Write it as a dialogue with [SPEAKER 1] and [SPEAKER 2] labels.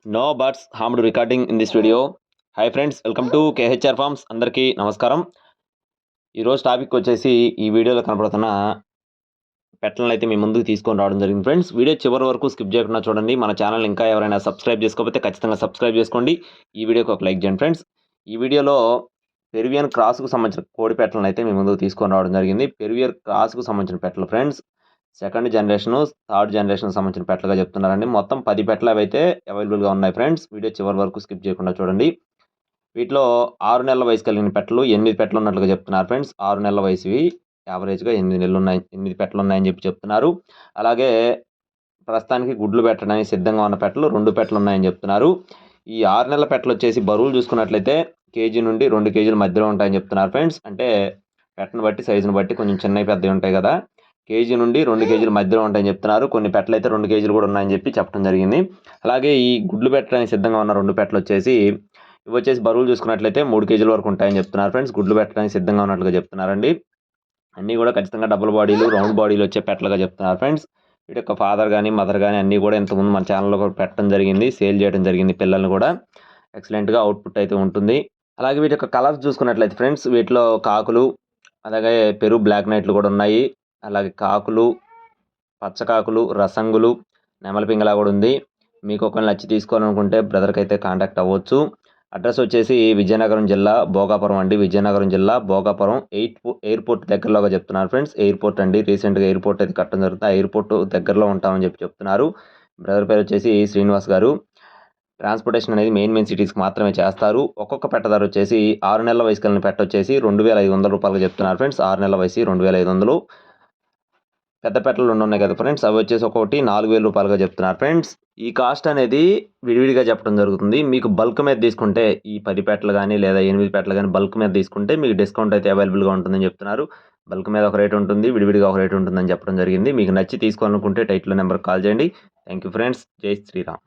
[SPEAKER 1] No birds harmed recording in this video. Hi friends, welcome to KHR farms. అందరికీ నమస్కారం. ఈరోజు topic వచ్చేసి ఈ వీడియోలో కనపడుతున్న పెట్టలను అయితే మీ ముందుకు తీసుకొని రావడం జరిగింది. ఫ్రెండ్స్, వీడియో చివరి వరకు స్కిప్ చేయకుండా చూడండి. మన ఛానల్ ఇంకా ఎవరైనా సబ్స్క్రైబ్ చేసుకోకపోతే ఖచ్చితంగా సబ్స్క్రైబ్ చేసుకోండి. ఈ వీడియోకి ఒక లైక్ చేయండి. ఫ్రెండ్స్, ఈ వీడియోలో పెరువియన్ క్రాస్కు సంబంధించిన కోడి పెట్టలను అయితే మీ ముందుకు తీసుకొని రావడం జరిగింది. పెరువియన్ క్రాస్కు సంబంధించిన పెట్టలు friends, second generation, third generation సంబంధించిన పెట్టలుగా చెప్తున్నారండి. మొత్తం 10 పెట్టలు అయితే అవైలబుల్గా ఉన్నాయి. ఫ్రెండ్స్, వీడియో చివరి వరకు స్కిప్ చేయకుండా చూడండి. వీటిలో 6 నెలల వయసు కలిగిన పెట్టలు 8 పెట్టలు ఉన్నట్లుగా చెప్తున్నారు. ఫ్రెండ్స్, 6 నెలల వయసువి యావరేజ్గా 8 నెలలు ఉన్నాయి, 8 పెట్టలు ఉన్నాయని చెప్తున్నారు. అలాగే ప్రస్తుతానికి గుడ్లు పెట్టడానికి సిద్ధంగా ఉన్న పెట్టలు 2 పెట్టలు ఉన్నాయని చెప్తున్నారు. ఈ 6 నెలల పెట్టలు వచ్చేసి బరువులు చూసుకున్నట్లయితే కేజీ నుండి 2 కేజీల మధ్యలో ఉంటాయని చెప్తున్నారు. ఫ్రెండ్స్, అంటే పెట్టను బట్టి సైజును బట్టి కొంచెం చిన్నవి పెద్దవి ఉంటాయి కదా, కేజీ నుండి 2 కేజీల మధ్యలో ఉంటాయని చెప్తున్నారు. కొన్ని పెట్టలు అయితే 2 కేజీలు కూడా ఉన్నాయని చెప్పడం జరిగింది. అలాగే ఈ గుడ్లు పెట్టడానికి సిద్ధంగా ఉన్న 2 పెట్టలు వచ్చేసి ఇవి వచ్చేసి బరువులు చూసుకున్నట్లయితే 3 కేజీల వరకు ఉంటాయని చెప్తున్నారు. ఫ్రెండ్స్, గుడ్లు పెట్టడానికి సిద్ధంగా ఉన్నట్లుగా చెప్తున్నారండి. అన్నీ కూడా ఖచ్చితంగా డబుల్ బాడీలు, రౌండ్ బాడీలు వచ్చే పెట్టలుగా చెప్తున్నారు. ఫ్రెండ్స్, వీటి యొక్క ఫాదర్ కానీ మదర్ కానీ అన్నీ కూడా ఇంతకుముందు మన ఛానల్లో కూడా పెట్టడం జరిగింది, సేల్ చేయడం జరిగింది. పిల్లల్ని కూడా ఎక్సలెంట్గా అవుట్పుట్ అయితే ఉంటుంది. అలాగే వీటి యొక్క కలర్స్ చూసుకున్నట్లయితే ఫ్రెండ్స్, వీటిలో కాకులు, అలాగే పెరుగు బ్లాక్ నైట్లు కూడా ఉన్నాయి. అలాగే కాకులు, పచ్చకాకులు, రసంగులు, నెమలి పింగళా కూడా ఉంది. మీకు ఒకవేళ నచ్చి తీసుకోవాలనుకుంటే బ్రదర్కి అయితే కాంటాక్ట్ అవ్వచ్చు. అడ్రస్ వచ్చేసి విజయనగరం జిల్లా భోగాపురం అండి. విజయనగరం జిల్లా భోగాపురం ఎయిర్పోర్ట్ దగ్గరలోగా చెప్తున్నారు. ఫ్రెండ్స్, ఎయిర్పోర్ట్ అండి. రీసెంట్గా ఎయిర్పోర్ట్ అయితే కట్టడం జరుగుతుంది. ఆ ఎయిర్పోర్ట్ దగ్గరలో ఉంటామని చెప్తున్నారు. బ్రదర్ పేరు వచ్చేసి శ్రీనివాస్ గారు. ట్రాన్స్పోర్టేషన్ అనేది మెయిన్ సిటీస్కి మాత్రమే చేస్తారు. ఒక్కొక్క పెట్ట ధర వచ్చేసి 6 నెలల వయసు కలిగిన పెట్ట వచ్చేసి 2,500 రూపాయలుగా చెప్తున్నారు. ఫ్రెండ్స్, 6 నెలల వయసు 2,500. పెద్ద పెట్టలు 2 ఉన్నాయి కదా ఫ్రెండ్స్, అవి వచ్చేసి ఒకటి 4,000 రూపాయలుగా చెప్తున్నారు. ఫ్రెండ్స్, ఈ కాస్ట్ అనేది విడివిడిగా చెప్పడం జరుగుతుంది. మీకు బల్క్ మీద తీసుకుంటే ఈ 10 పెట్టలు కానీ లేదా 8 పెట్టలు కానీ బల్క్ మీద తీసుకుంటే మీకు డిస్కౌంట్ అయితే అవైలబుల్గా ఉంటుందని చెప్తున్నారు. బల్క్ మీద ఒక రేట్ ఉంటుంది, విడివిడిగా ఒక రేట్ ఉంటుందని చెప్పడం జరిగింది. మీకు నచ్చి తీసుకోవాలనుకుంటే టైటిల్ నెంబర్కి కాల్ చేయండి. Thank you friends. జై శ్రీరామ్.